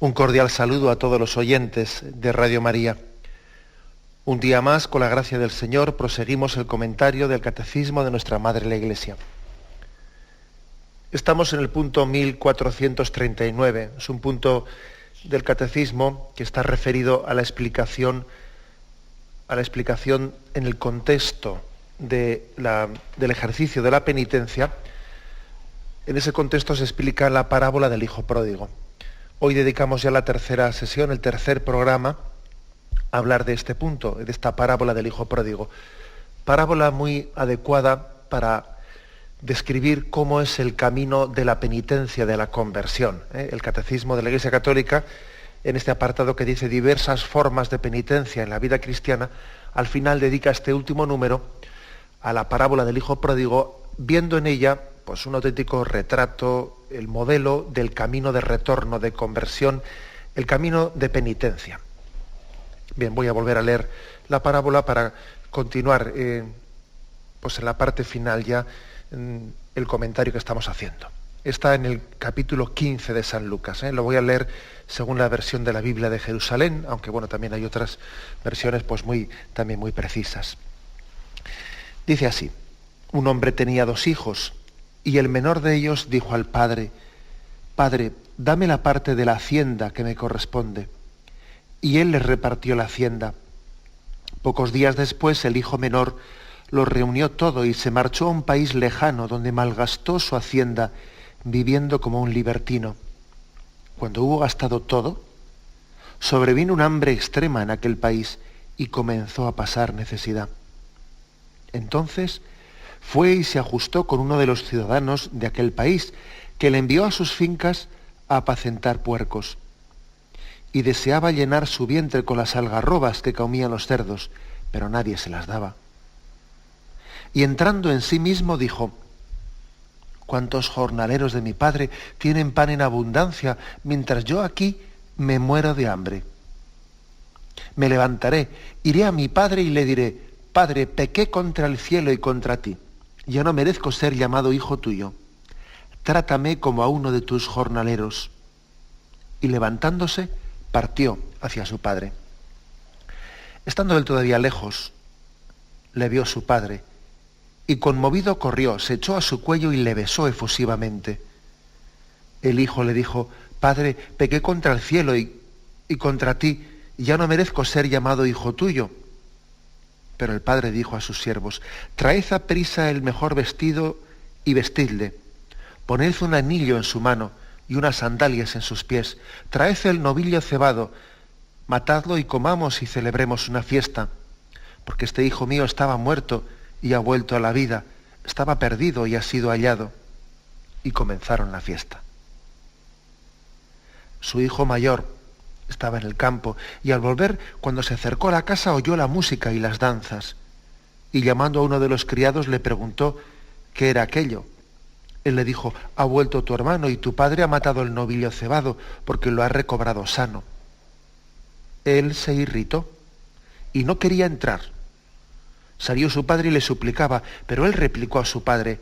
Un cordial saludo a todos los oyentes de Radio María. Un día más, con la gracia del Señor, proseguimos el comentario del Catecismo de nuestra Madre la Iglesia. Estamos en el punto 1439. Es un punto del Catecismo que está referido a la explicación en el contexto del ejercicio de la penitencia. En ese contexto se explica la parábola del Hijo Pródigo. Hoy dedicamos ya la tercera sesión, el tercer programa, a hablar de este punto, de esta parábola del Hijo Pródigo. Parábola muy adecuada para describir cómo es el camino de la penitencia, de la conversión. El Catecismo de la Iglesia Católica, en este apartado que dice diversas formas de penitencia en la vida cristiana, al final dedica este último número a la parábola del Hijo Pródigo, viendo en ella pues un auténtico retrato, el modelo del camino de retorno, de conversión, el camino de penitencia. Bien, voy a volver a leer la parábola para continuar pues en la parte final ya el comentario que estamos haciendo. Está en el capítulo 15 de San Lucas. Lo voy a leer según la versión de la Biblia de Jerusalén, aunque bueno, también hay otras versiones pues también muy precisas. Dice así: un hombre tenía 2 hijos, y el menor de ellos dijo al padre: Padre, dame la parte de la hacienda que me corresponde. Y él les repartió la hacienda. Pocos días después, el hijo menor lo reunió todo y se marchó a un país lejano donde malgastó su hacienda, viviendo como un libertino. Cuando hubo gastado todo, sobrevino un hambre extrema en aquel país y comenzó a pasar necesidad. Entonces fue y se ajustó con uno de los ciudadanos de aquel país, que le envió a sus fincas a apacentar puercos. Y deseaba llenar su vientre con las algarrobas que comían los cerdos, pero nadie se las daba. Y entrando en sí mismo dijo: ¿Cuántos jornaleros de mi padre tienen pan en abundancia, mientras yo aquí me muero de hambre? Me levantaré, iré a mi padre y le diré: Padre, pequé contra el cielo y contra ti. Yo no merezco ser llamado hijo tuyo. Trátame como a uno de tus jornaleros. Y levantándose, partió hacia su padre. Estando él todavía lejos, le vio su padre, y conmovido corrió, se echó a su cuello y le besó efusivamente. El hijo le dijo: Padre, pequé contra el cielo y contra ti, y ya no merezco ser llamado hijo tuyo. Pero el padre dijo a sus siervos: Traed a prisa el mejor vestido y vestidle. Poned un anillo en su mano y unas sandalias en sus pies. Traed el novillo cebado, matadlo y comamos y celebremos una fiesta. Porque este hijo mío estaba muerto y ha vuelto a la vida, estaba perdido y ha sido hallado. Y comenzaron la fiesta. Su hijo mayor estaba en el campo, y al volver, cuando se acercó a la casa, oyó la música y las danzas. Y llamando a uno de los criados, le preguntó qué era aquello. Él le dijo: Ha vuelto tu hermano, y tu padre ha matado el novillo cebado, porque lo ha recobrado sano. Él se irritó y no quería entrar. Salió su padre y le suplicaba, pero él replicó a su padre: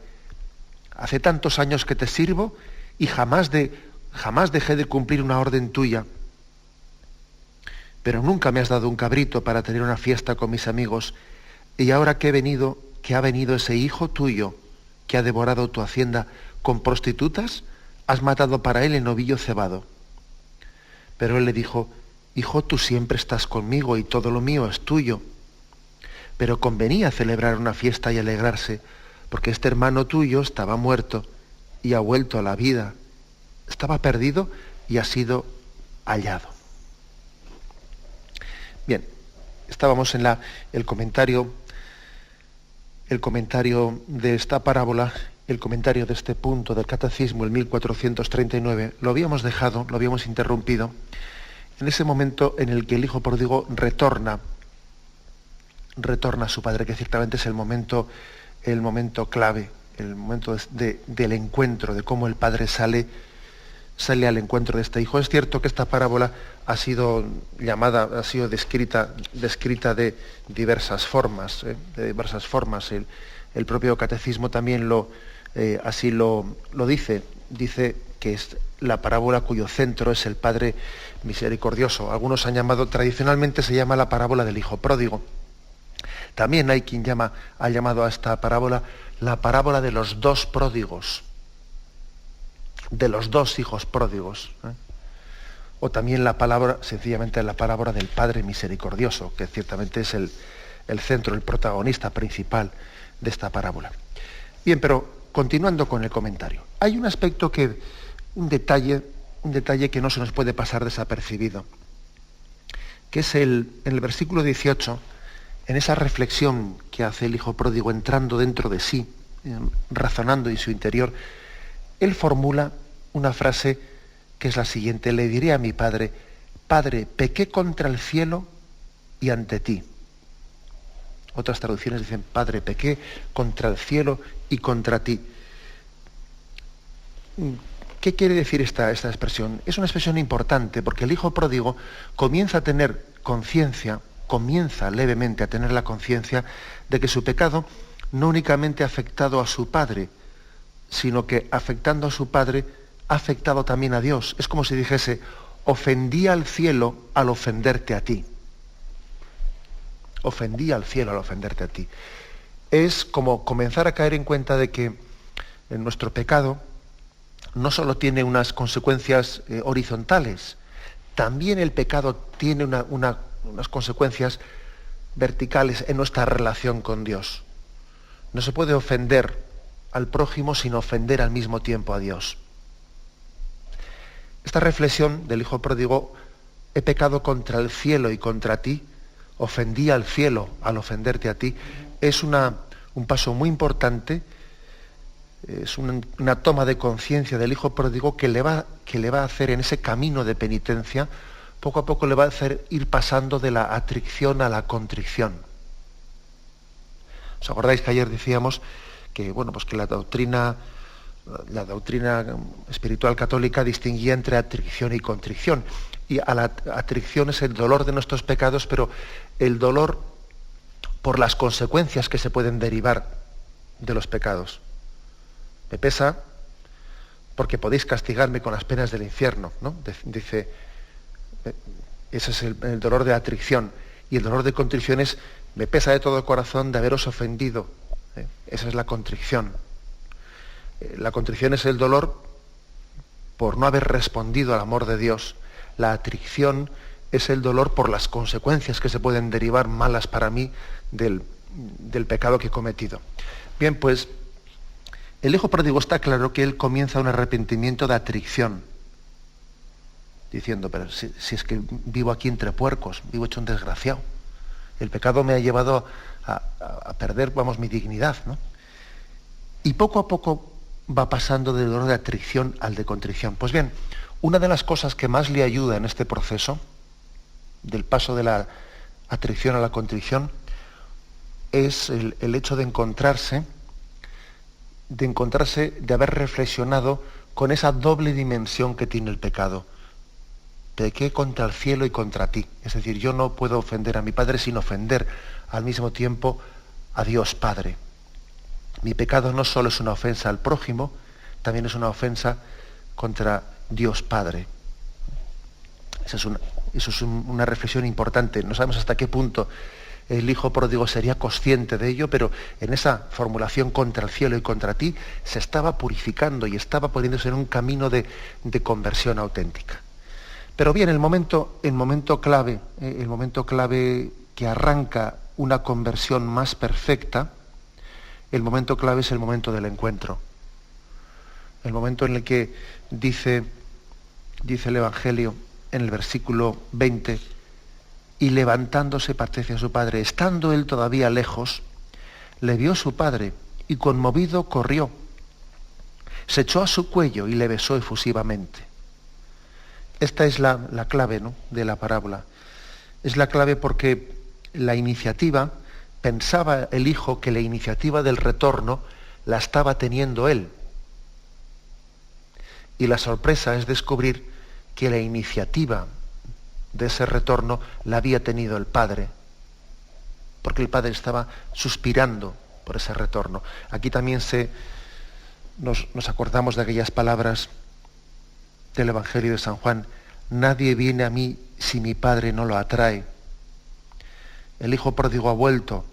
Hace tantos años que te sirvo, y jamás dejé de cumplir una orden tuya. Pero nunca me has dado un cabrito para tener una fiesta con mis amigos, y ahora que ha venido ese hijo tuyo que ha devorado tu hacienda con prostitutas, has matado para él el novillo cebado. Pero él le dijo: Hijo, tú siempre estás conmigo y todo lo mío es tuyo. Pero convenía celebrar una fiesta y alegrarse, porque este hermano tuyo estaba muerto y ha vuelto a la vida. Estaba perdido y ha sido hallado. Bien, estábamos en el comentario de esta parábola, el comentario de este punto del Catecismo, el 1439. Lo habíamos dejado, lo habíamos interrumpido, en ese momento en el que el hijo pródigo retorna a su padre, que ciertamente es el momento clave, el momento del encuentro, de cómo el padre sale al encuentro de este hijo. Es cierto que esta parábola ha sido descrita de diversas formas. El propio catecismo también así lo dice. dice que es la parábola cuyo centro es el Padre misericordioso. Algunos han llamado, tradicionalmente se llama la parábola del hijo pródigo. También hay quien ha llamado a esta parábola la parábola de los dos pródigos, de los dos hijos pródigos. O también sencillamente la parábola del Padre misericordioso, que ciertamente es el centro, el protagonista principal de esta parábola. Bien, pero continuando con el comentario. Hay un aspecto un detalle que no se nos puede pasar desapercibido, que es en el versículo 18, en esa reflexión que hace el hijo pródigo entrando dentro de sí, razonando en su interior, él formula una frase que es la siguiente: le diré a mi padre, Padre, pequé contra el cielo y ante ti. Otras traducciones dicen, Padre, pequé contra el cielo y contra ti. ¿Qué quiere decir esta expresión? Es una expresión importante porque el hijo pródigo comienza levemente a tener la conciencia de que su pecado no únicamente ha afectado a su padre, sino que afectando a su padre ha afectado también a Dios. Es como si dijese, ofendí al cielo al ofenderte a ti. Ofendí al cielo al ofenderte a ti. Es como comenzar a caer en cuenta de que en nuestro pecado no solo tiene unas consecuencias horizontales, también el pecado tiene unas consecuencias verticales en nuestra relación con Dios. No se puede ofender al prójimo sin ofender al mismo tiempo a Dios. Esta reflexión del hijo pródigo, he pecado contra el cielo y contra ti, ofendí al cielo al ofenderte a ti, es un paso muy importante, es una toma de conciencia del hijo pródigo que le va a hacer en ese camino de penitencia, poco a poco le va a hacer ir pasando de la atricción a la contrición. ¿Os acordáis que ayer decíamos que, que la doctrina espiritual católica distinguía entre atricción y contrición? Y a la atricción es el dolor de nuestros pecados, pero el dolor por las consecuencias que se pueden derivar de los pecados. Me pesa porque podéis castigarme con las penas del infierno, ¿no? Dice, ese es el dolor de atricción. Y el dolor de contrición es, me pesa de todo corazón de haberos ofendido. Esa es la contrición. La contrición es el dolor por no haber respondido al amor de Dios. La atricción es el dolor por las consecuencias que se pueden derivar malas para mí del pecado que he cometido. Bien, pues el hijo pródigo está claro que él comienza un arrepentimiento de atricción, diciendo, pero si es que vivo aquí entre puercos, vivo hecho un desgraciado. El pecado me ha llevado a perder, mi dignidad, ¿no? Y poco a poco va pasando del dolor de atricción al de contrición. Pues bien, una de las cosas que más le ayuda en este proceso, del paso de la atricción a la contrición, es el hecho de encontrarse, de haber reflexionado con esa doble dimensión que tiene el pecado. Pequé contra el cielo y contra ti. Es decir, yo no puedo ofender a mi Padre sin ofender al mismo tiempo a Dios Padre. Mi pecado no solo es una ofensa al prójimo, también es una ofensa contra Dios Padre. Eso es una reflexión importante. No sabemos hasta qué punto el hijo pródigo sería consciente de ello, pero en esa formulación contra el cielo y contra ti se estaba purificando y estaba poniéndose en un camino de conversión auténtica. Pero bien, el momento clave que arranca una conversión más perfecta, el momento clave es el momento del encuentro. El momento en el que dice el Evangelio en el versículo 20, y levantándose partió hacia su padre. Estando él todavía lejos, le vio su padre y conmovido corrió. Se echó a su cuello y le besó efusivamente. Esta es la clave, ¿no?, de la parábola. Es la clave porque la iniciativa, pensaba el hijo que la iniciativa del retorno la estaba teniendo él. Y la sorpresa es descubrir que la iniciativa de ese retorno la había tenido el padre, porque el padre estaba suspirando por ese retorno. Aquí también se nos acordamos de aquellas palabras del Evangelio de San Juan: nadie viene a mí si mi Padre no lo atrae. El hijo pródigo ha vuelto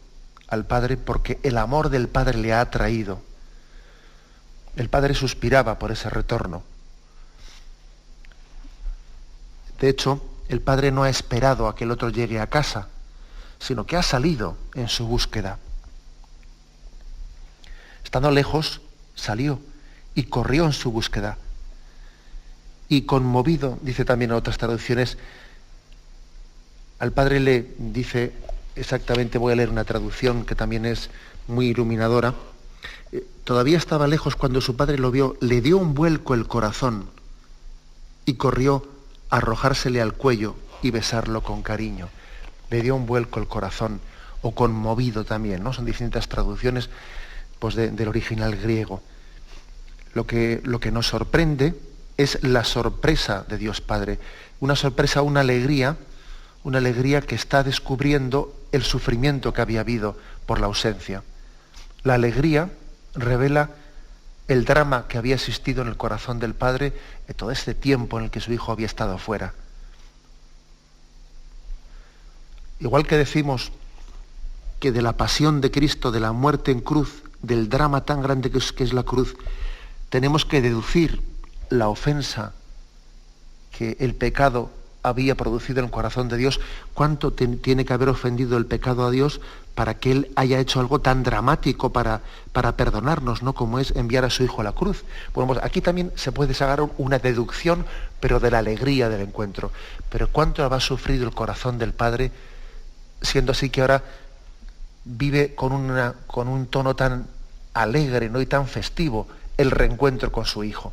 al Padre porque el amor del Padre le ha atraído. El Padre suspiraba por ese retorno. De hecho, el Padre no ha esperado a que el otro llegue a casa, sino que ha salido en su búsqueda. Estando lejos, salió y corrió en su búsqueda. Y conmovido, dice también en otras traducciones, al Padre le dice exactamente, voy a leer una traducción que también es muy iluminadora: todavía estaba lejos cuando su Padre lo vio, le dio un vuelco el corazón y corrió a arrojársele al cuello y besarlo con cariño. Le dio un vuelco el corazón, o conmovido también, ¿no? Son distintas traducciones pues, del original griego. Lo que nos sorprende es la sorpresa de Dios Padre, una sorpresa, una alegría que está descubriendo el sufrimiento que había habido por la ausencia. La alegría revela el drama que había existido en el corazón del Padre en todo este tiempo en el que su Hijo había estado fuera. Igual que decimos que de la pasión de Cristo, de la muerte en cruz, del drama tan grande que es la cruz, tenemos que deducir la ofensa que el pecado había producido en el corazón de Dios, cuánto tiene que haber ofendido el pecado a Dios para que Él haya hecho algo tan dramático para perdonarnos, ¿no? Como es enviar a su Hijo a la cruz. Bueno, pues aquí también se puede sacar una deducción, pero de la alegría del encuentro. Pero cuánto habrá sufrido el corazón del Padre, siendo así que ahora vive con un tono tan alegre, ¿no? Y tan festivo el reencuentro con su Hijo.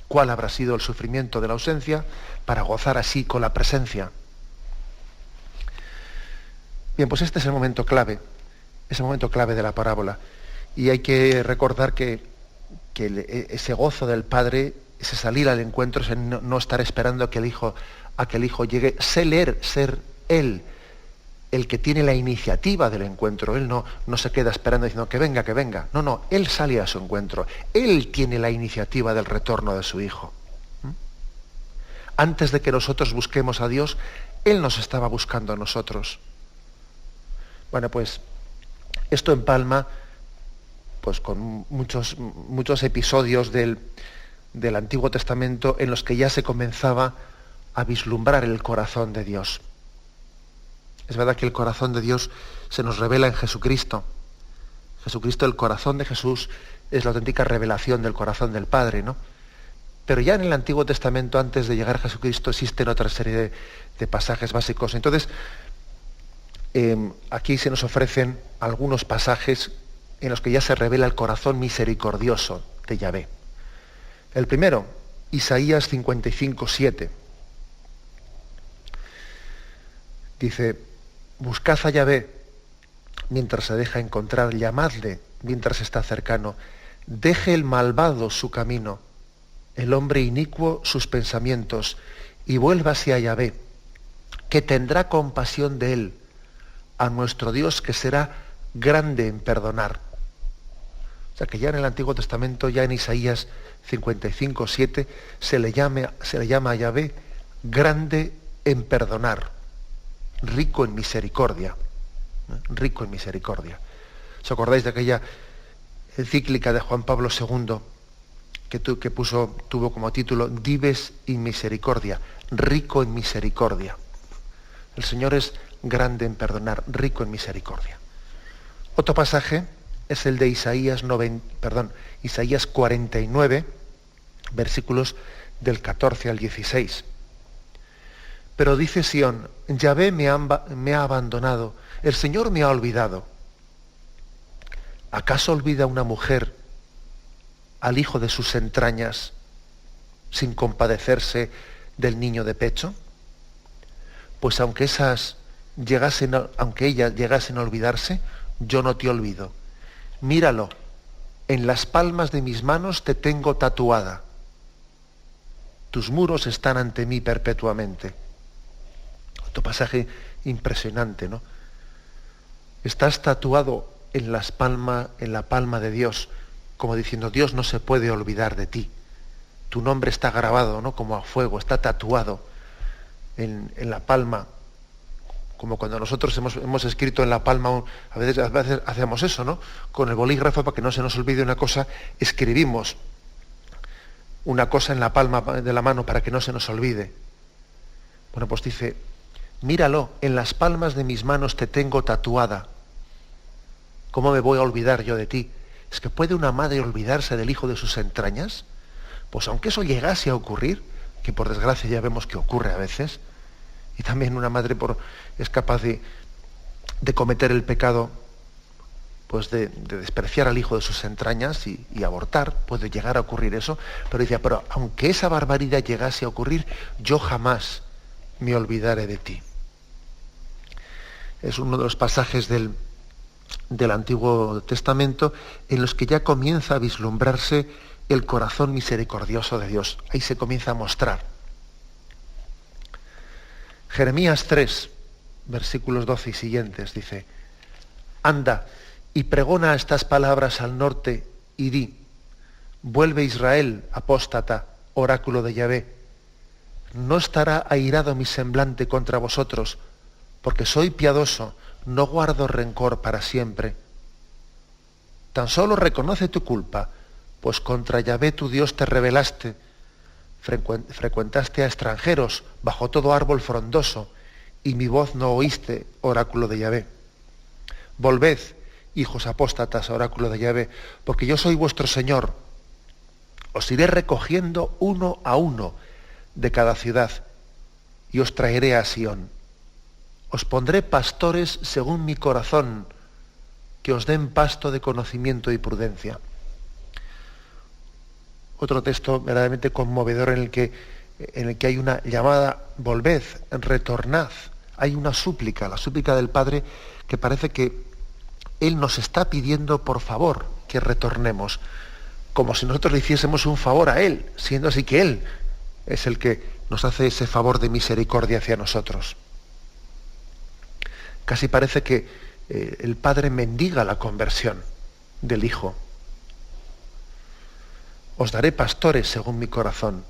¿Cuál habrá sido el sufrimiento de la ausencia para gozar así con la presencia? Bien, pues este es el momento clave de la parábola. Y hay que recordar que ese gozo del Padre, ese salir al encuentro, ese no estar esperando a que el Hijo llegue, ser Él el que tiene la iniciativa del encuentro. Él no se queda esperando diciendo que venga, que venga. No, Él sale a su encuentro. Él tiene la iniciativa del retorno de su Hijo. Antes de que nosotros busquemos a Dios, Él nos estaba buscando a nosotros. Bueno, pues esto empalma pues, con muchos episodios del Antiguo Testamento en los que ya se comenzaba a vislumbrar el corazón de Dios. Es verdad que el corazón de Dios se nos revela en Jesucristo. Jesucristo, el corazón de Jesús, es la auténtica revelación del corazón del Padre, ¿no? Pero ya en el Antiguo Testamento, antes de llegar a Jesucristo, existen otra serie de pasajes básicos. Entonces, aquí se nos ofrecen algunos pasajes en los que ya se revela el corazón misericordioso de Yahvé. El primero, Isaías 55:7. Dice: buscad a Yahvé mientras se deja encontrar, llamadle mientras está cercano. Deje el malvado su camino, el hombre inicuo sus pensamientos, y vuélvase a Yahvé, que tendrá compasión de él, a nuestro Dios, que será grande en perdonar. O sea que ya en el Antiguo Testamento, ya en Isaías 55:7, se le llama a Yahvé grande en perdonar, rico en misericordia, rico en misericordia. ¿Os acordáis de aquella encíclica de Juan Pablo II que tuvo como título Dives in Misericordia, rico en misericordia? El Señor es grande en perdonar, rico en misericordia. Otro pasaje es el de Isaías 49, versículos del 14 al 16. Pero dice Sión: Yahvé me ha abandonado, el Señor me ha olvidado. ¿Acaso olvida una mujer al hijo de sus entrañas sin compadecerse del niño de pecho? Pues aunque ellas llegasen a olvidarse, yo no te olvido. Míralo, en las palmas de mis manos te tengo tatuada. Tus muros están ante mí perpetuamente. Otro pasaje impresionante, ¿no? Estás tatuado en la palma de Dios. como diciendo, Dios no se puede olvidar de ti. Tu nombre está grabado, ¿no?, como a fuego, está tatuado en la palma, como cuando nosotros hemos escrito en la palma, a veces hacemos eso, ¿no?, con el bolígrafo, para que no se nos olvide una cosa, escribimos una cosa en la palma de la mano para que no se nos olvide. Bueno, pues dice, míralo, en las palmas de mis manos te tengo tatuada. ¿Cómo me voy a olvidar yo de ti? ¿Es que puede una madre olvidarse del hijo de sus entrañas? Pues aunque eso llegase a ocurrir, que por desgracia ya vemos que ocurre a veces, y también una madre es capaz de cometer el pecado, pues de despreciar al hijo de sus entrañas y abortar, puede llegar a ocurrir eso, pero decía, pero aunque esa barbaridad llegase a ocurrir, yo jamás me olvidaré de ti. Es uno de los pasajes del Antiguo Testamento en los que ya comienza a vislumbrarse el corazón misericordioso de Dios. Ahí se comienza a mostrar. Jeremías 3, versículos 12 y siguientes, dice, anda y pregona estas palabras al norte y di, vuelve Israel, apóstata, oráculo de Yahvé, no estará airado mi semblante contra vosotros, porque soy piadoso, no guardo rencor para siempre. Tan solo reconoce tu culpa, pues contra Yahvé tu Dios te rebelaste, frecuentaste a extranjeros bajo todo árbol frondoso, y mi voz no oíste, oráculo de Yahvé. Volved, hijos apóstatas, oráculo de Yahvé, porque yo soy vuestro Señor. Os iré recogiendo uno a uno de cada ciudad, y os traeré a Sión. Os pondré pastores según mi corazón, que os den pasto de conocimiento y prudencia. Otro texto verdaderamente conmovedor en el que hay una llamada, volved, retornad. Hay una súplica, la súplica del Padre, que parece que Él nos está pidiendo por favor que retornemos, como si nosotros le hiciésemos un favor a Él, siendo así que Él es el que nos hace ese favor de misericordia hacia nosotros. Casi parece que el Padre mendiga la conversión del Hijo. Os daré pastores según mi corazón.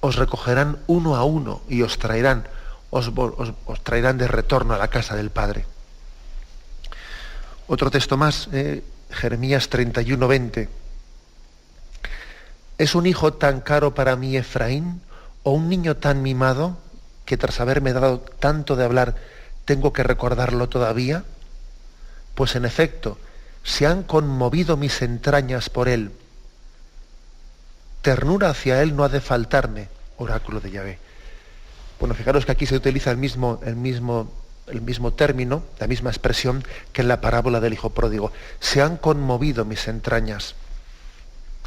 Os recogerán uno a uno y os traerán de retorno a la casa del Padre. Otro texto más, Jeremías 31:20. ¿Es un hijo tan caro para mí Efraín, o un niño tan mimado, que tras haberme dado tanto de hablar, tengo que recordarlo todavía? Pues en efecto, se han conmovido mis entrañas por él. Ternura hacia él no ha de faltarme, oráculo de Yahvé. Bueno, fijaros que aquí se utiliza el mismo término, la misma expresión que en la parábola del hijo pródigo. Se han conmovido mis entrañas.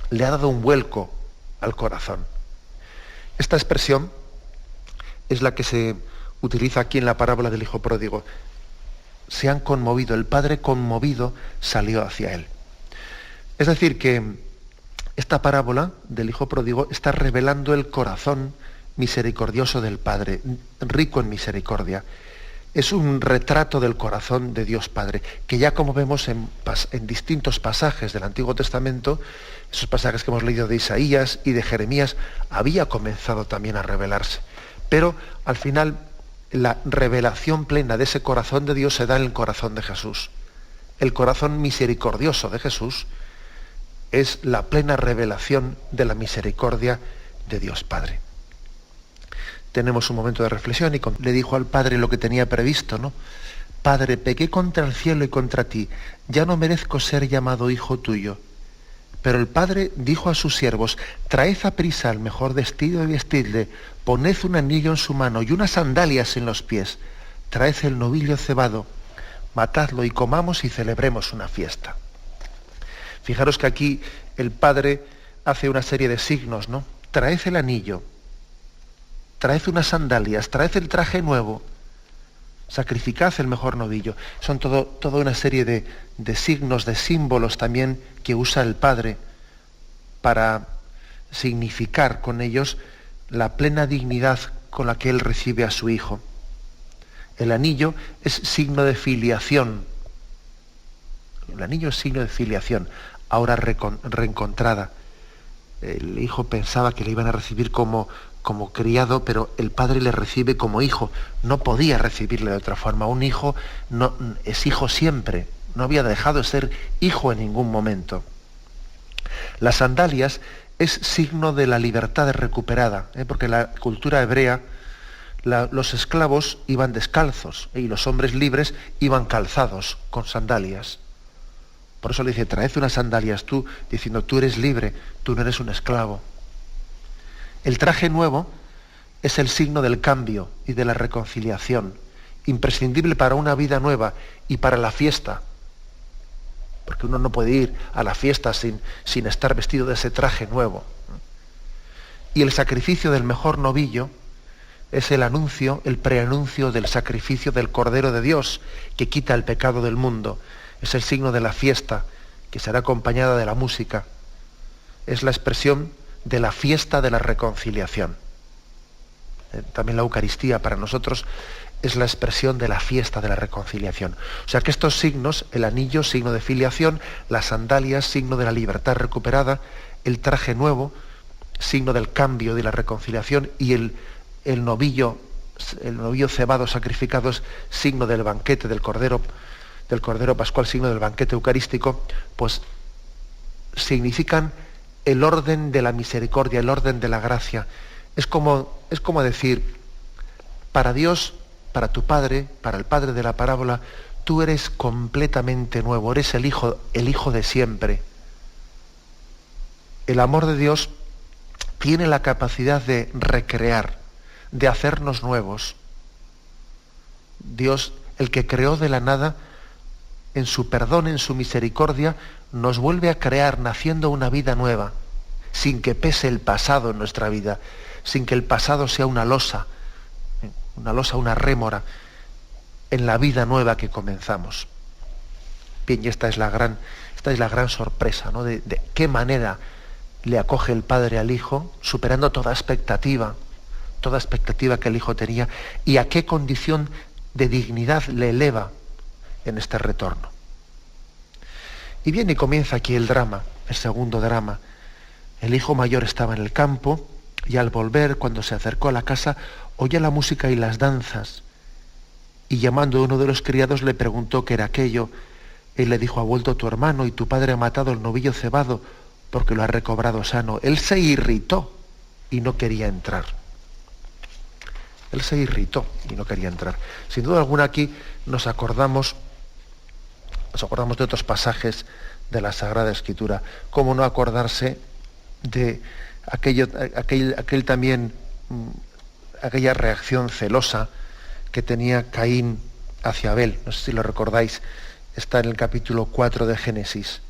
Le ha dado un vuelco al corazón. Esta expresión es la que se utiliza aquí en la parábola del hijo pródigo. Se han conmovido, el padre conmovido salió hacia él. Es decir, que esta parábola del hijo pródigo está revelando el corazón misericordioso del Padre, rico en misericordia. Es un retrato del corazón de Dios Padre, que ya como vemos en distintos pasajes del Antiguo Testamento, esos pasajes que hemos leído de Isaías y de Jeremías, había comenzado también a revelarse. Pero al final la revelación plena de ese corazón de Dios se da en el corazón de Jesús. El corazón misericordioso de Jesús es la plena revelación de la misericordia de Dios Padre. Tenemos un momento de reflexión y le dijo al Padre lo que tenía previsto, ¿no? Padre, pequé contra el cielo y contra ti, ya no merezco ser llamado hijo tuyo. Pero el Padre dijo a sus siervos, traed a prisa el mejor vestido y vestidle, poned un anillo en su mano y unas sandalias en los pies, traed el novillo cebado, matadlo y comamos y celebremos una fiesta. Fijaros que aquí el Padre hace una serie de signos, ¿no? Traed el anillo, traed unas sandalias, traed el traje nuevo, sacrificad el mejor novillo. Son toda una serie de signos, de símbolos también que usa el Padre para significar con ellos la plena dignidad con la que Él recibe a su Hijo. El anillo es signo de filiación. El anillo es signo de filiación. ahora reencontrada. El hijo pensaba que le iban a recibir como criado, pero el padre le recibe como hijo. No podía recibirle de otra forma. Un hijo no, es hijo siempre. No había dejado de ser hijo en ningún momento. Las sandalias es signo de la libertad recuperada, porque en la cultura hebrea los esclavos iban descalzos y los hombres libres iban calzados con sandalias. Por eso le dice, traed unas sandalias tú, diciendo, tú eres libre, tú no eres un esclavo. El traje nuevo es el signo del cambio y de la reconciliación, imprescindible para una vida nueva y para la fiesta. Porque uno no puede ir a la fiesta sin estar vestido de ese traje nuevo. Y el sacrificio del mejor novillo es el anuncio, el preanuncio del sacrificio del Cordero de Dios, que quita el pecado del mundo. Es el signo de la fiesta, que será acompañada de la música. Es la expresión de la fiesta de la reconciliación. También la Eucaristía para nosotros es la expresión de la fiesta de la reconciliación. O sea que estos signos, el anillo, signo de filiación, las sandalias, signo de la libertad recuperada, el traje nuevo, signo del cambio, de la reconciliación, y el novillo cebado sacrificado es signo del banquete del Cordero Pascual, signo del banquete eucarístico, pues significan el orden de la misericordia, el orden de la gracia. Es como decir, para Dios, para tu Padre, para el Padre de la parábola, tú eres completamente nuevo, eres el hijo de siempre. El amor de Dios tiene la capacidad de recrear, de hacernos nuevos. Dios, el que creó de la nada, en su perdón, en su misericordia, nos vuelve a crear naciendo una vida nueva, sin que pese el pasado en nuestra vida, sin que el pasado sea una losa, una rémora en la vida nueva que comenzamos. Bien, y esta es la gran sorpresa, ¿no? De qué manera le acoge el Padre al Hijo, superando toda expectativa que el Hijo tenía, y a qué condición de dignidad le eleva en este retorno. Y bien, y comienza aquí el drama, el segundo drama. El hijo mayor estaba en el campo, y al volver, cuando se acercó a la casa, oía la música y las danzas, y llamando a uno de los criados le preguntó qué era aquello. Él le dijo, ha vuelto tu hermano y tu padre ha matado el novillo cebado porque lo ha recobrado sano. Él se irritó y no quería entrar. Sin duda alguna aquí nos acordamos de otros pasajes de la Sagrada Escritura. ¿Cómo no acordarse de aquella reacción celosa que tenía Caín hacia Abel? No sé si lo recordáis, está en el capítulo 4 de Génesis.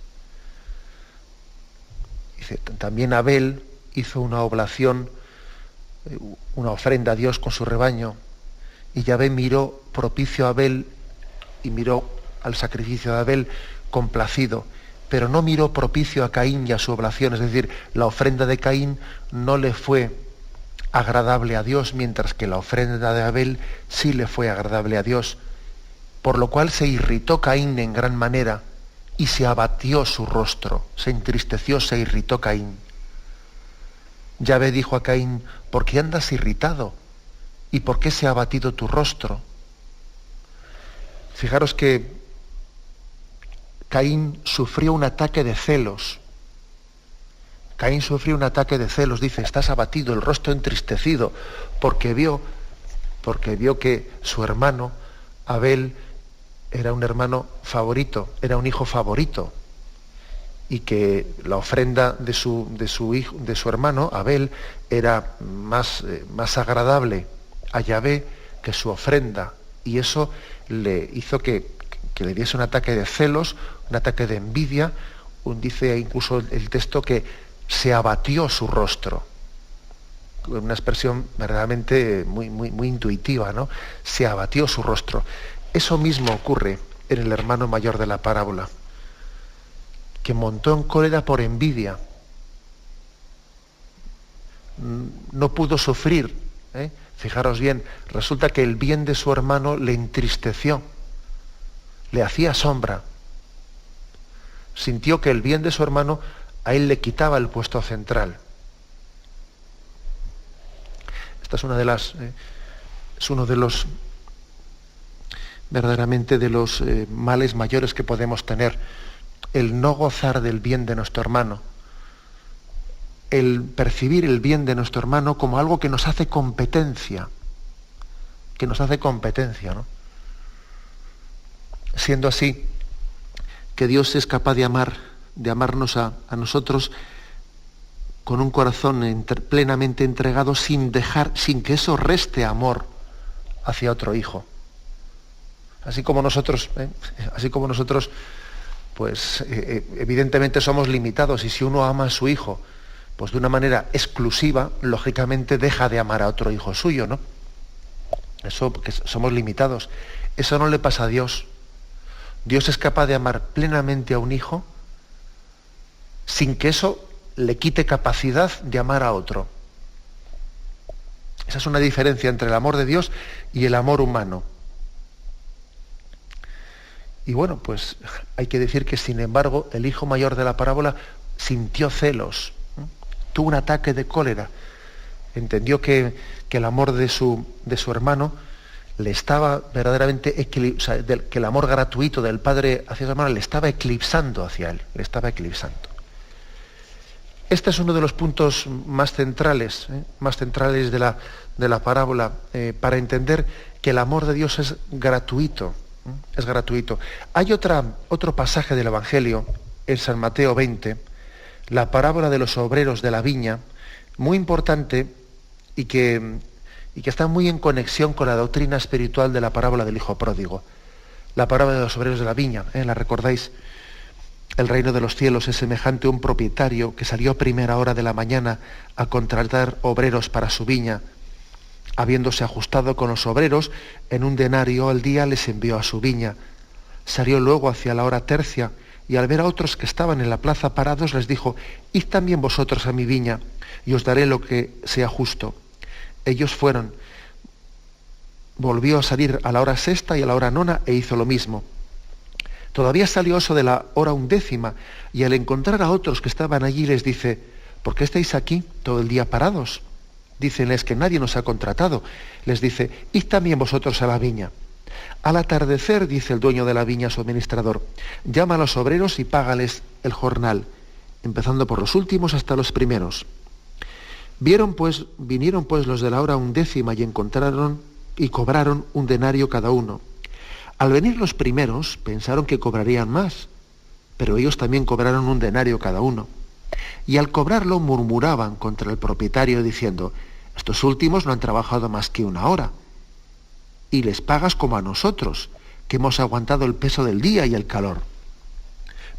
Dice, también Abel hizo una oblación, una ofrenda a Dios con su rebaño, y Yahvé miró propicio a Abel y miró al sacrificio de Abel complacido, pero no miró propicio a Caín y a su oblación. Es decir, la ofrenda de Caín no le fue agradable a Dios, mientras que la ofrenda de Abel sí le fue agradable a Dios, por lo cual se irritó Caín en gran manera y se abatió su rostro, se entristeció, se irritó Caín. Yahvé dijo a Caín, ¿por qué andas irritado? ¿Y por qué se ha abatido tu rostro? Fijaros que Caín sufrió un ataque de celos. Dice, estás abatido, el rostro entristecido, porque vio que su hermano, Abel, era un hermano favorito, era un hijo favorito, y que la ofrenda de su hermano, Abel, era más agradable a Yahvé que su ofrenda, y eso le hizo que le diese un ataque de celos, un ataque de envidia. Dice incluso el texto que se abatió su rostro, una expresión verdaderamente muy intuitiva, ¿no? Se abatió su rostro. Eso mismo ocurre en el hermano mayor de la parábola, que montó en cólera por envidia, no pudo sufrir, ¿eh? Fijaros bien, resulta que el bien de su hermano le entristeció, le hacía sombra. Sintió que el bien de su hermano a él le quitaba el puesto central. Esta es es uno de los verdaderamente de los males mayores que podemos tener, el no gozar del bien de nuestro hermano, el percibir el bien de nuestro hermano como algo que nos hace competencia, ¿no? Siendo así, que Dios es capaz de amarnos a nosotros con un corazón plenamente entregado, sin que eso reste amor hacia otro hijo. Así como nosotros, pues evidentemente somos limitados, y si uno ama a su hijo, pues de una manera exclusiva, lógicamente deja de amar a otro hijo suyo, ¿no? Eso, porque somos limitados. Eso no le pasa a Dios. Dios es capaz de amar plenamente a un hijo sin que eso le quite capacidad de amar a otro. Esa es una diferencia entre el amor de Dios y el amor humano. Y bueno, pues hay que decir que, sin embargo, el hijo mayor de la parábola sintió celos, ¿no? Tuvo un ataque de cólera. Entendió que el amor de su hermano le estaba verdaderamente que el amor gratuito del padre hacia su hermano le estaba eclipsando hacia él, le estaba eclipsando. Este es uno de los puntos más centrales de la parábola, para entender que el amor de Dios es gratuito. Es gratuito. Hay otro pasaje del Evangelio, en San Mateo 20, la parábola de los obreros de la viña, muy importante y que está muy en conexión con la doctrina espiritual de la parábola del hijo pródigo. La parábola de los obreros de la viña, ¿la recordáis? El reino de los cielos es semejante a un propietario que salió a primera hora de la mañana a contratar obreros para su viña. Habiéndose ajustado con los obreros, en 1 denario al día les envió a su viña. Salió luego hacia la hora tercia, y al ver a otros que estaban en la plaza parados, les dijo: «Id también vosotros a mi viña, y os daré lo que sea justo». Ellos fueron. Volvió a salir a la hora sexta y a la hora nona, e hizo lo mismo. Todavía salió eso de la hora 11, y al encontrar a otros que estaban allí, les dice: «¿Por qué estáis aquí todo el día parados?». Dícenles que nadie nos ha contratado. Les dice: «Id también vosotros a la viña». Al atardecer, dice el dueño de la viña a su administrador: «Llama a los obreros y págales el jornal, empezando por los últimos hasta los primeros». Vinieron pues los de la hora 11 y cobraron 1 denario cada uno. Al venir los primeros, pensaron que cobrarían más, pero ellos también cobraron 1 denario cada uno. Y al cobrarlo murmuraban contra el propietario diciendo: «Estos últimos no han trabajado más que 1 hora, y les pagas como a nosotros, que hemos aguantado el peso del día y el calor».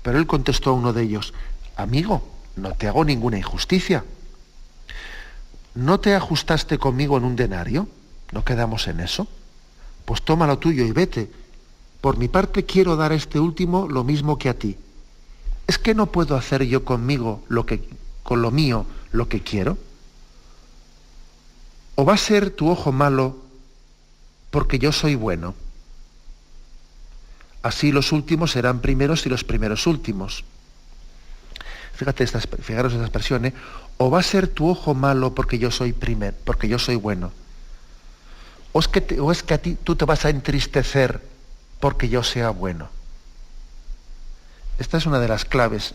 Pero él contestó a uno de ellos: «Amigo, no te hago ninguna injusticia. ¿No te ajustaste conmigo en 1 denario? ¿No quedamos en eso? Pues toma lo tuyo y vete. Por mi parte quiero dar a este último lo mismo que a ti. ¿Es que no puedo hacer yo con lo mío lo que quiero? ¿O va a ser tu ojo malo porque yo soy bueno? Así los últimos serán primeros y los primeros últimos». Fijaros esta expresión, ¿eh? ¿O va a ser tu ojo malo porque yo soy bueno? ¿O es que a ti tú te vas a entristecer porque yo sea bueno? Esta es una de las claves,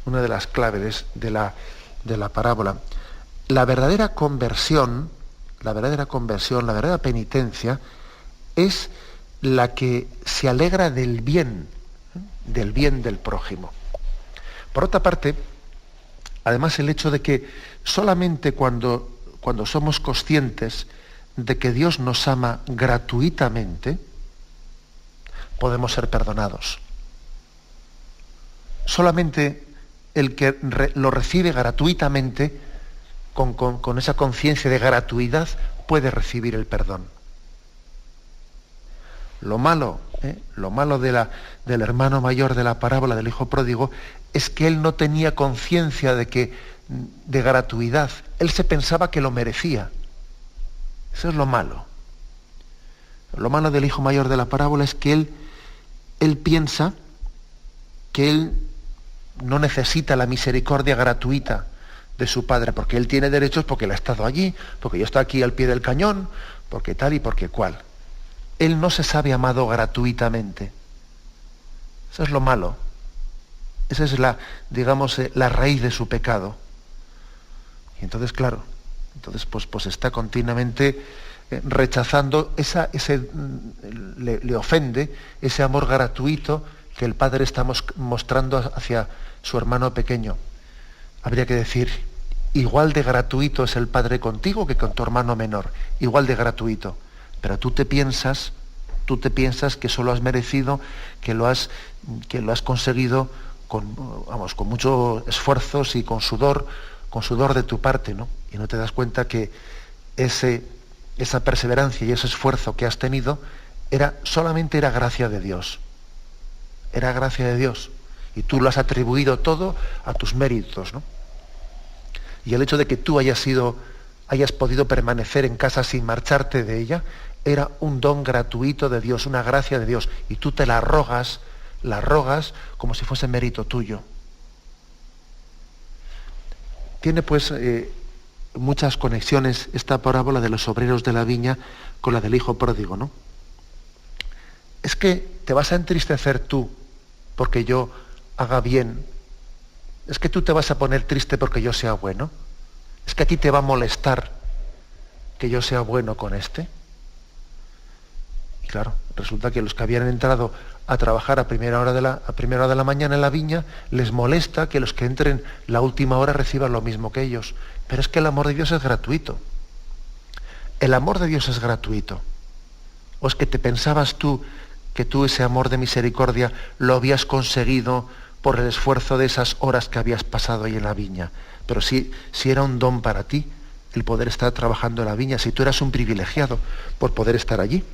una de las claves de la parábola. La verdadera conversión, la verdadera penitencia, es la que se alegra del bien del prójimo. Por otra parte, además, el hecho de que solamente cuando somos conscientes de que Dios nos ama gratuitamente, podemos ser perdonados. Solamente el que lo recibe gratuitamente, con esa conciencia de gratuidad, puede recibir el perdón. Lo malo del hermano mayor de la parábola del hijo pródigo es que él no tenía conciencia de gratuidad. Él se pensaba que lo merecía. Eso es lo malo. Lo malo del hijo mayor de la parábola es que él piensa que él no necesita la misericordia gratuita de su Padre, porque Él tiene derechos porque Él ha estado allí, porque yo estoy aquí al pie del cañón, porque tal y porque cual. Él no se sabe amado gratuitamente. Eso es lo malo. Esa es la raíz de su pecado. Y entonces, claro, pues está continuamente rechazando le ofende ese amor gratuito que el Padre está mostrando hacia su hermano pequeño. Habría que decir, igual de gratuito es el Padre contigo que con tu hermano menor, igual de gratuito. Pero tú te piensas que eso lo has merecido, que lo has conseguido con muchos esfuerzos y con sudor de tu parte, ¿no? Y no te das cuenta que esa perseverancia y ese esfuerzo que has tenido solamente era gracia de Dios. Era gracia de Dios. Y tú lo has atribuido todo a tus méritos, ¿no? Y el hecho de que tú hayas podido permanecer en casa sin marcharte de ella, era un don gratuito de Dios, una gracia de Dios. Y tú te la arrogas como si fuese mérito tuyo. Tiene pues muchas conexiones esta parábola de los obreros de la viña con la del hijo pródigo, ¿no? Es que te vas a entristecer tú porque yo haga bien. Es que tú te vas a poner triste porque yo sea bueno. Es que a ti te va a molestar que yo sea bueno con este. Y claro, resulta que los que habían entrado a trabajar a primera hora de la mañana en la viña, les molesta que los que entren la última hora reciban lo mismo que ellos. Pero es que el amor de Dios es gratuito. El amor de Dios es gratuito. ¿O es que te pensabas tú que tú ese amor de misericordia lo habías conseguido por el esfuerzo de esas horas que habías pasado ahí en la viña? Pero si era un don para ti el poder estar trabajando en la viña, si tú eras un privilegiado por poder estar allí.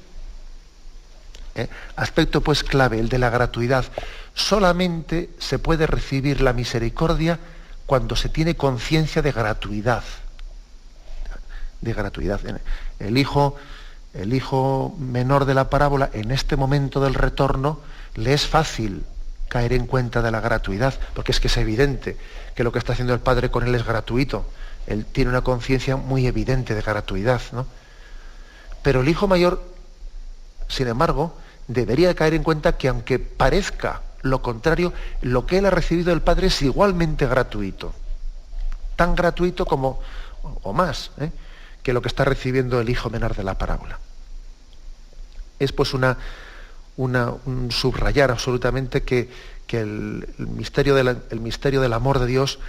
Aspecto pues clave, el de la gratuidad. Solamente se puede recibir la misericordia cuando se tiene conciencia de gratuidad. De gratuidad. El hijo menor de la parábola, en este momento del retorno, le es fácil caer en cuenta de la gratuidad, porque es que es evidente que lo que está haciendo el Padre con él es gratuito. Él tiene una conciencia muy evidente de gratuidad, ¿no? Pero el hijo mayor, sin embargo, debería caer en cuenta que aunque parezca lo contrario, lo que él ha recibido del Padre es igualmente gratuito. Tan gratuito como, o más, que lo que está recibiendo el hijo menor de la parábola. Es pues un subrayar absolutamente que el misterio del amor de Dios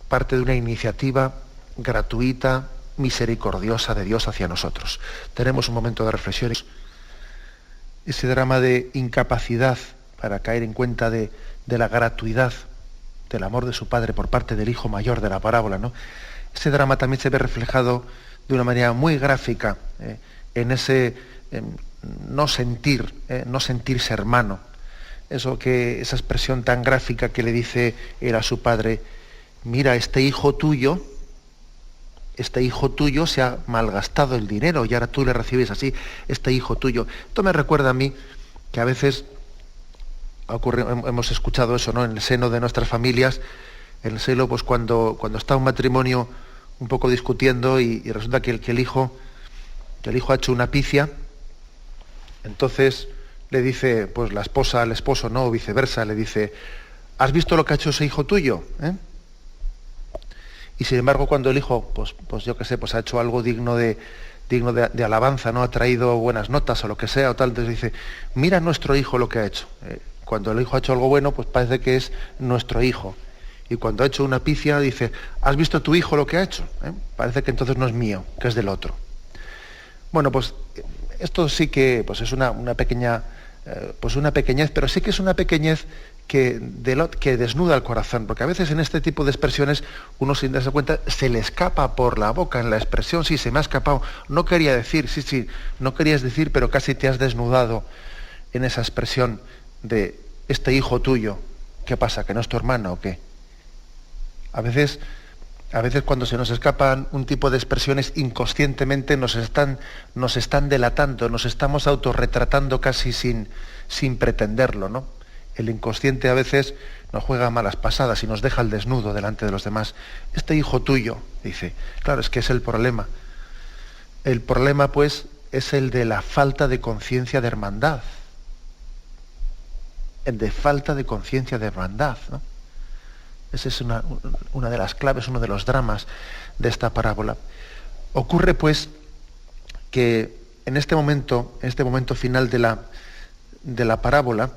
parte de una iniciativa gratuita, misericordiosa de Dios hacia nosotros. Tenemos un momento de reflexión. Ese drama de incapacidad para caer en cuenta de la gratuidad del amor de su Padre por parte del hijo mayor de la parábola, ¿no? Ese drama también se ve reflejado de una manera muy gráfica en ese no sentirse hermano. Esa expresión tan gráfica que le dice él a su padre: mira, este hijo tuyo se ha malgastado el dinero y ahora tú le recibes así, este hijo tuyo. Esto me recuerda a mí que a veces hemos escuchado eso, ¿no? En el seno de nuestras familias, en el seno, pues cuando está un matrimonio un poco discutiendo y resulta que el hijo ha hecho una pifia, entonces le dice pues la esposa al esposo, ¿no? O viceversa, le dice: ¿has visto lo que ha hecho ese hijo tuyo? Y sin embargo, cuando el hijo, pues yo qué sé, pues ha hecho algo digno de alabanza, ¿no? Ha traído buenas notas o lo que sea, o tal, entonces dice: mira nuestro hijo lo que ha hecho. Cuando el hijo ha hecho algo bueno, pues parece que es nuestro hijo. Y cuando ha hecho una pifia, dice: ¿has visto tu hijo lo que ha hecho? Parece que entonces no es mío, que es del otro. Bueno, pues esto sí que pues es una pequeña, pues una pequeñez, pero sí que es una pequeñez que desnuda el corazón, porque a veces en este tipo de expresiones uno, sin darse cuenta, se le escapa por la boca en la expresión: sí, se me ha escapado, no quería decir, sí, no querías decir, pero casi te has desnudado en esa expresión de este hijo tuyo. ¿Qué pasa, que no es tu hermano o qué? A veces cuando se nos escapan un tipo de expresiones, inconscientemente nos están delatando, nos estamos autorretratando casi sin pretenderlo, ¿no? El inconsciente a veces nos juega malas pasadas y nos deja al desnudo delante de los demás. Este hijo tuyo, dice, claro, es que es el problema. El problema, pues, es el de la falta de conciencia de hermandad. El de falta de conciencia de hermandad, ¿no? Esa es una de las claves, uno de los dramas de esta parábola. Ocurre, pues, que en este momento final de la parábola,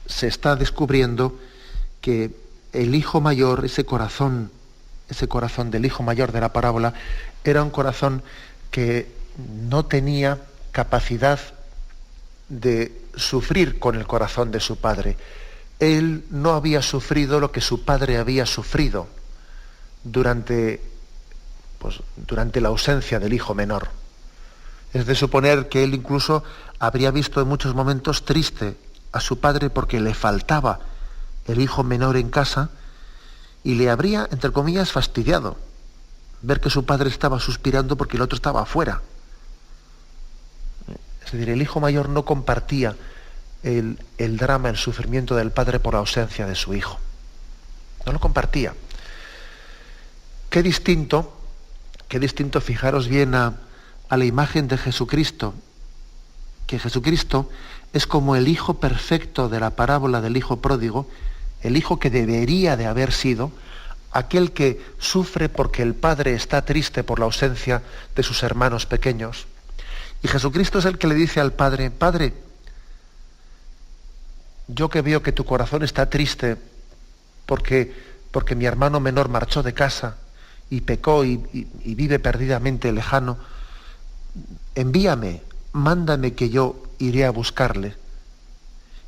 se está descubriendo que el hijo mayor, ese corazón del hijo mayor de la parábola, era un corazón que no tenía capacidad de sufrir con el corazón de su padre. Él no había sufrido lo que su padre había sufrido durante la ausencia del hijo menor. Es de suponer que él incluso habría visto en muchos momentos triste a su padre porque le faltaba el hijo menor en casa y le habría, entre comillas, fastidiado ver que su padre estaba suspirando porque el otro estaba afuera. Es decir, el hijo mayor no compartía el drama, el sufrimiento del padre por la ausencia de su hijo. No lo compartía. Qué distinto, fijaros bien a la imagen de Jesucristo, que Jesucristo es como el hijo perfecto de la parábola del hijo pródigo, el hijo que debería de haber sido, aquel que sufre porque el padre está triste por la ausencia de sus hermanos pequeños. Y Jesucristo es el que le dice al padre, Padre, yo que veo que tu corazón está triste porque mi hermano menor marchó de casa y pecó y vive perdidamente lejano, envíame, mándame que yo iré a buscarle.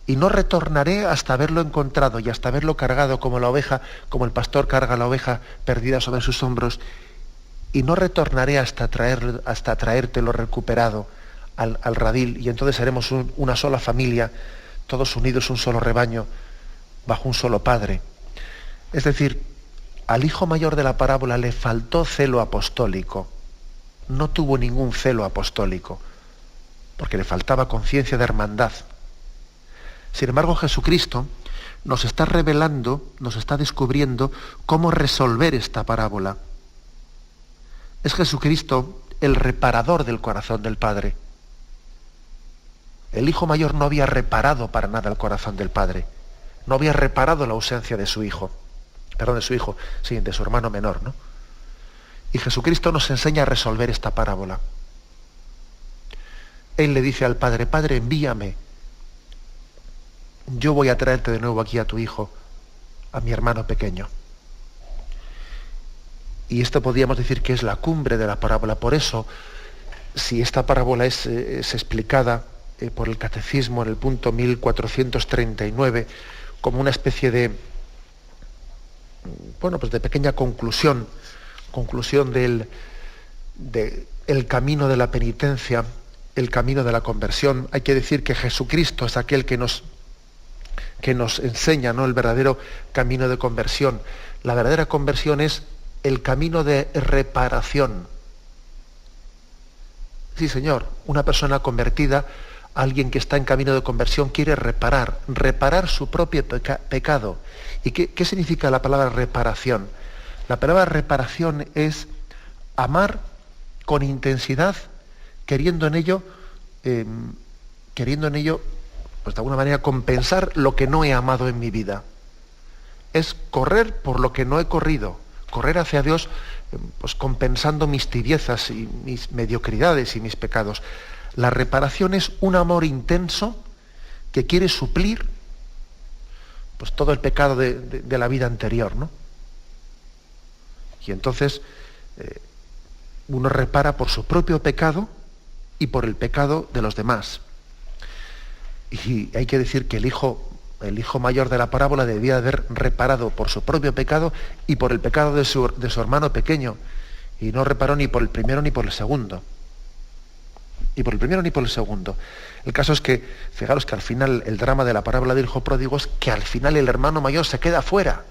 Y no retornaré hasta haberlo encontrado y hasta haberlo cargado como la oveja, como el pastor carga la oveja perdida sobre sus hombros. Y no retornaré hasta traértelo recuperado al radil. Y entonces seremos una sola familia, todos unidos, un solo rebaño, bajo un solo padre. Es decir, al hijo mayor de la parábola le faltó celo apostólico. No tuvo ningún celo apostólico, porque le faltaba conciencia de hermandad. Sin embargo, Jesucristo nos está revelando, nos está descubriendo cómo resolver esta parábola. Es Jesucristo el reparador del corazón del Padre. El hijo mayor no había reparado para nada el corazón del Padre. No había reparado la ausencia de su hijo. De su hermano menor, ¿no? Y Jesucristo nos enseña a resolver esta parábola. Él le dice al Padre, Padre, envíame. Yo voy a traerte de nuevo aquí a tu hijo, a mi hermano pequeño. Y esto podríamos decir que es la cumbre de la parábola. Por eso, si esta parábola es explicada por el Catecismo en el punto 1439 como una especie de pequeña conclusión del camino de la penitencia, el camino de la conversión, hay que decir que Jesucristo es aquel que nos enseña, ¿no?, el verdadero camino de conversión. La verdadera conversión es el camino de reparación. Sí, Señor, una persona convertida, alguien que está en camino de conversión, quiere reparar su propio pecado. ¿Y qué significa la palabra reparación? La palabra reparación es amar con intensidad, queriendo en ello, pues de alguna manera, compensar lo que no he amado en mi vida. Es correr por lo que no he corrido, correr hacia Dios, pues compensando mis tibiezas y mis mediocridades y mis pecados. La reparación es un amor intenso que quiere suplir pues todo el pecado de la vida anterior, ¿no? Y entonces uno repara por su propio pecado y por el pecado de los demás. Y hay que decir que el hijo mayor de la parábola debía haber reparado por su propio pecado y por el pecado de su hermano pequeño. Y no reparó ni por el primero ni por el segundo. El caso es que, fijaros que al final el drama de la parábola del hijo pródigo es que al final el hermano mayor se queda fuera.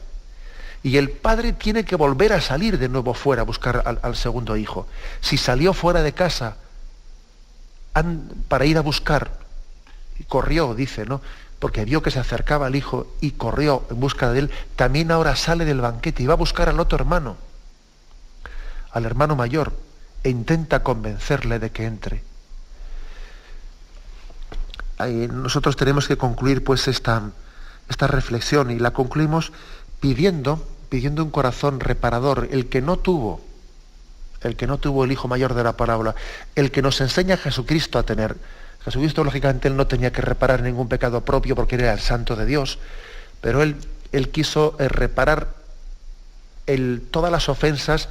Y el padre tiene que volver a salir de nuevo fuera a buscar al segundo hijo. Si salió fuera de casa para ir a buscar, y corrió, dice, ¿no?, porque vio que se acercaba el hijo y corrió en busca de él, también ahora sale del banquete y va a buscar al otro hermano, al hermano mayor, e intenta convencerle de que entre. Nosotros tenemos que concluir pues esta reflexión, y la concluimos pidiendo un corazón reparador, el que no tuvo el hijo mayor de la parábola, el que nos enseña a Jesucristo a tener. Jesucristo, lógicamente, él no tenía que reparar ningún pecado propio porque era el santo de Dios, pero él quiso reparar todas las ofensas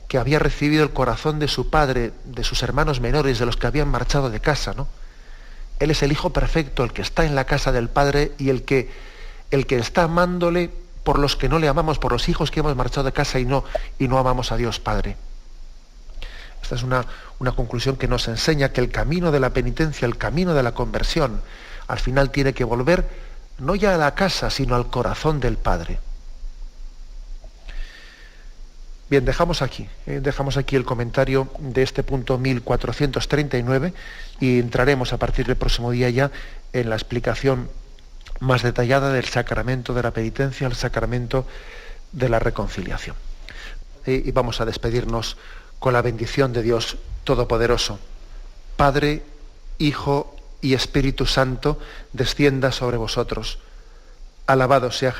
que había recibido el corazón de su padre, de sus hermanos menores, de los que habían marchado de casa, ¿no? Él es el hijo perfecto, el que está en la casa del Padre y el que está amándole por los que no le amamos, por los hijos que hemos marchado de casa y no amamos a Dios Padre. Esta es una conclusión que nos enseña que el camino de la penitencia, el camino de la conversión, al final tiene que volver no ya a la casa, sino al corazón del Padre. Bien, dejamos aquí el comentario de este punto 1439 y entraremos a partir del próximo día ya en la explicación más detallada del sacramento de la penitencia, el sacramento de la reconciliación. Y vamos a despedirnos con la bendición de Dios Todopoderoso. Padre, Hijo y Espíritu Santo, descienda sobre vosotros. Alabado sea Jesús.